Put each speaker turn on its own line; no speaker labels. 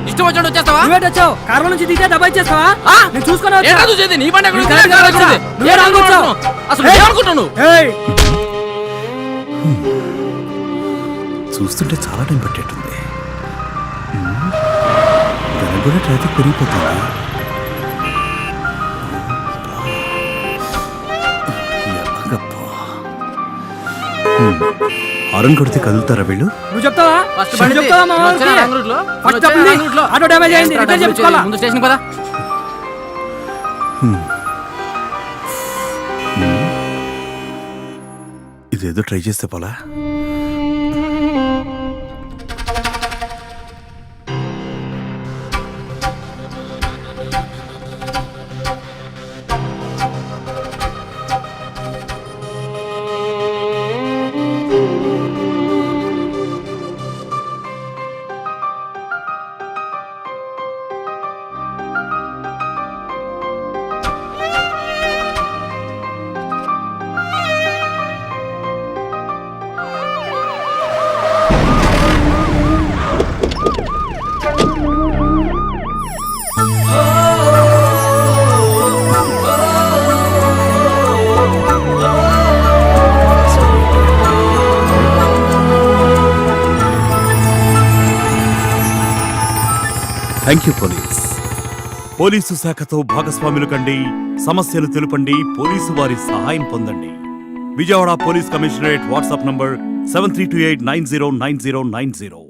ఇష్టం వచ్చినట్టు వచ్చేస్తావా?
వచ్చావు కారులో నుంచి దిగే దబా ఇచ్చేస్తావా? నేను చూసుకున్నా
నీ బండి అసలు ఏమనుకుంటున్నాను?
చూస్తుంటే చాలా టైం పట్టేట్టుంది. దానికి కూడా ట్రాఫిక్ పెరిగిపోతుంది. హారన్ కొడితే కదులుతారా వీళ్ళు?
నువ్వు చెప్తావా? ఆటో డ్యామేజ్ అయింది, రిపేర్ చేయించుకోవాలా?
ముందు స్టేషన్ పదా.
ఇదేదో ట్రై చేస్తే పోలా. Thank you police. పోలీసు శాఖతో భాగస్వాములు కండి, సమస్యలు తెలుపండి, పోలీసు వారి సహాయం పొందండి. Vijayawada police commissionerate WhatsApp number 7328909090.